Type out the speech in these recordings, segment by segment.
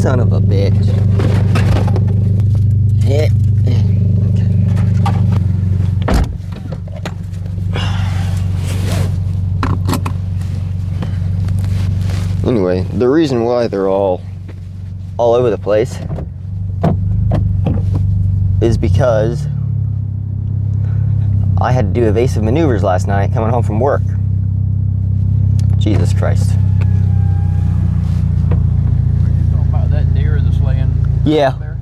Son of a bitch. Yeah. Anyway, the reason why they're all over the place is because I had to do evasive maneuvers last night coming home from work. Jesus Christ. Are you talking about that deer that's laying Yeah. there?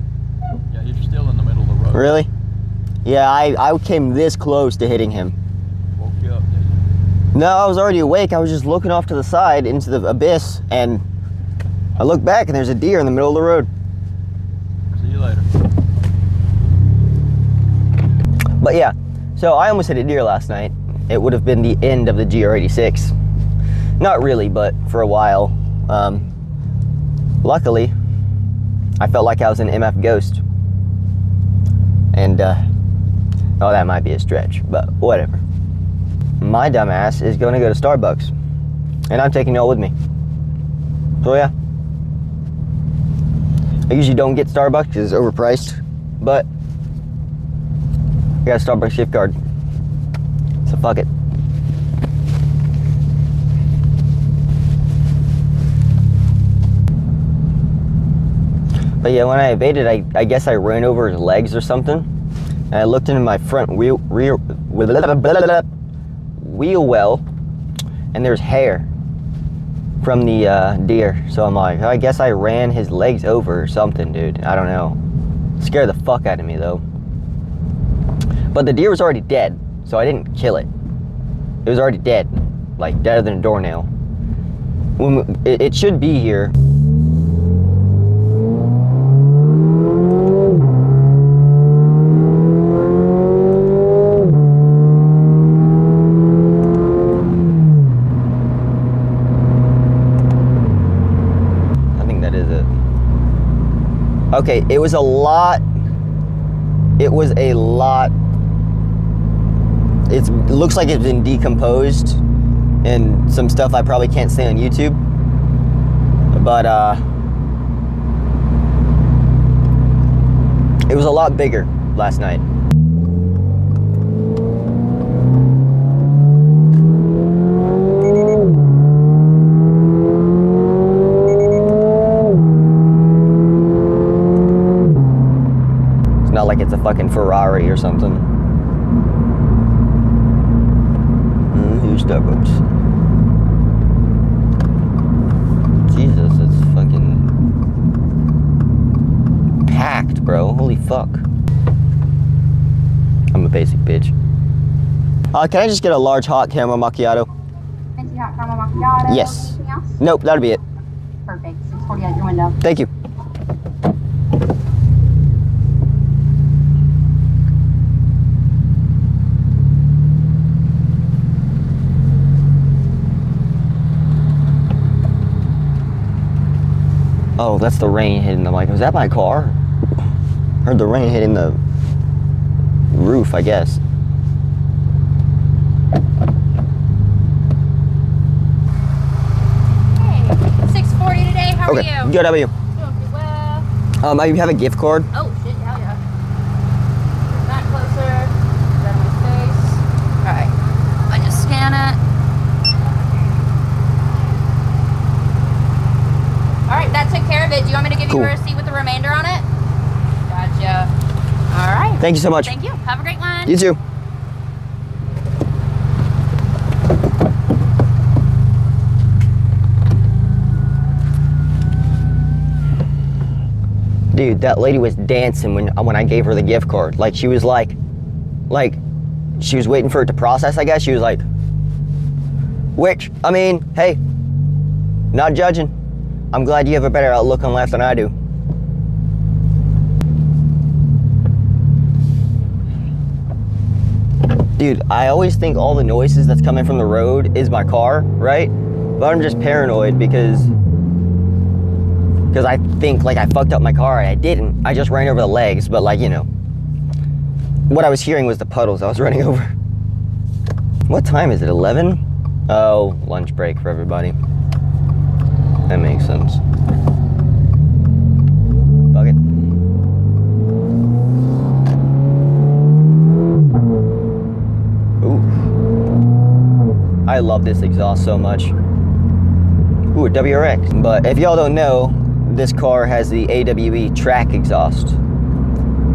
Yeah, he's still in the middle of the road. Really? Yeah, I came this close to hitting him. Woke you up, didn't you? No, I was already awake. I was just looking off to the side into the abyss, and I look back and there's a deer in the middle of the road. See you later. But yeah, so I almost hit a deer last night. It would have been the end of the GR86. Not really, but for a while. Luckily, I felt like I was an MF ghost. And, oh, that might be a stretch, but whatever. My dumbass is going to go to Starbucks, and I'm taking it all with me. So yeah. I usually don't get Starbucks because it's overpriced, but I got a Starbucks gift card, so fuck it. But yeah, when I evaded, I guess I ran over his legs or something, and I looked into my front wheel well, and there's hair from the deer. So I'm like, I guess I ran his legs over or something, dude. I don't know. Scared the fuck out of me though. But the deer was already dead, so I didn't kill it. It was already dead, like deader than a doornail. It should be here. Okay, it was a lot. It looks like it's been decomposed and some stuff I probably can't say on YouTube. But it was a lot bigger last night. Not like it's a fucking Ferrari or something. Here's Starbucks. Jesus, it's fucking packed, bro. Holy fuck. I'm a basic bitch. Can I just get a large hot caramel macchiato? Fancy hot caramel macchiato. Yes. Anything else? Nope, that'll be it. Perfect. 640 out your window. Thank you. Oh, that's the rain hitting the mic. Was that my car? Heard the rain hitting the roof, I guess. Hey, 640 today. How are you? Good, how about you? Doing pretty well. You have a gift card? Oh, shit. Hell yeah. Bring that closer. Grab my face. All right. I just scan it. All right, that took care of it. Do you want me to give you a receipt with the remainder on it? Gotcha. All right. Thank you so much. Thank you. Have a great one. You too. Dude, that lady was dancing when I gave her the gift card. Like she was like she was waiting for it to process, I guess. She was like, which, I mean, hey, not judging. I'm glad you have a better outlook on life than I do. Dude, I always think all the noises that's coming from the road is my car, right? But I'm just paranoid because I think like I fucked up my car and I didn't. I just ran over the legs, but like, you know, what I was hearing was the puddles I was running over. What time is it, 11? Oh, lunch break for everybody. That makes sense. I love this exhaust so much. Ooh, a WRX. But if y'all don't know, this car has the AWE track exhaust.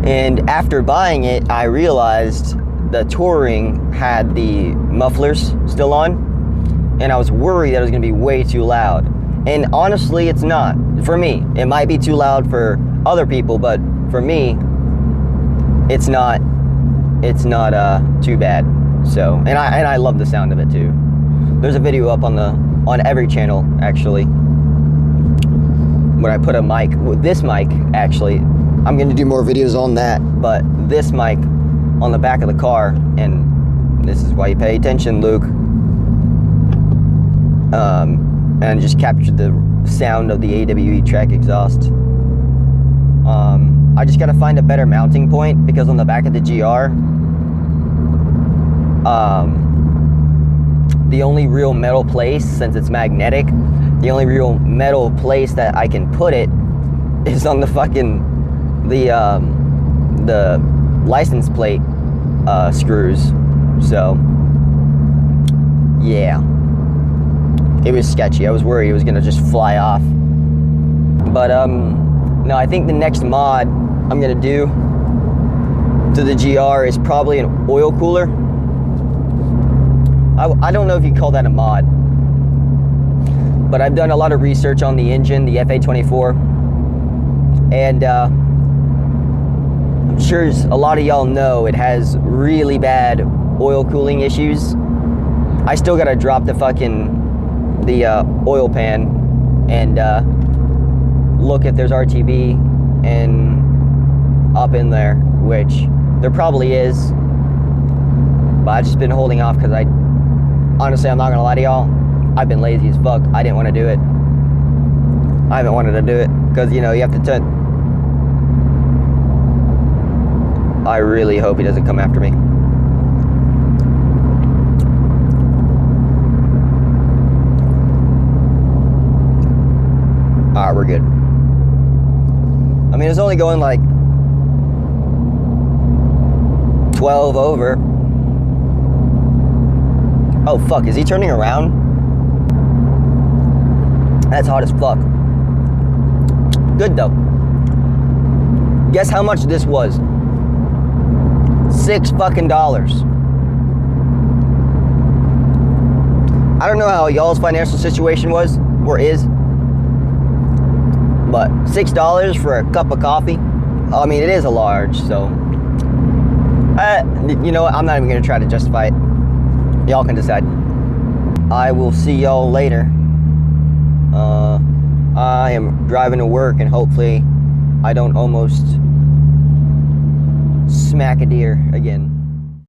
And after buying it, I realized the Touring had the mufflers still on, and I was worried that it was gonna be way too loud. And honestly, it's not. For me, it might be too loud for other people, but for me, it's not too bad. So, and I love the sound of it too. There's a video up on every channel actually, when I put a mic, this mic actually, I'm gonna do more videos on that, but this mic on the back of the car, and this is why you pay attention, Luke, and just captured the sound of the AWE track exhaust. I just gotta find a better mounting point, because on the back of the GR, the only real metal place, since it's magnetic, the only real metal place that I can put it is on the fucking, the license plate screws. So, yeah. It was sketchy. I was worried it was gonna just fly off. But, no, I think the next mod I'm gonna do to the GR is probably an oil cooler. I don't know if you call that a mod, but I've done a lot of research on the engine, the FA24, and I'm sure a lot of y'all know it has really bad oil cooling issues. I still gotta drop the oil pan and look if there's RTB and up in there, which there probably is, but I've just been holding off because honestly, I'm not gonna lie to y'all, I've been lazy as fuck. I didn't want to do it. I haven't wanted to do it because, you know, you have to I really hope he doesn't come after me. Alright, we're good. I mean, it's only going like 12 over. Oh fuck, is he turning around? That's hot as fuck. Good though. Guess how much this was? $6 fucking. I don't know how y'all's financial situation was or is, but $6 for a cup of coffee. I mean, it is a large, so you know what? I'm not even gonna try to justify it. Y'all can decide. I will see y'all later. I am driving to work, and hopefully I don't almost smack a deer again.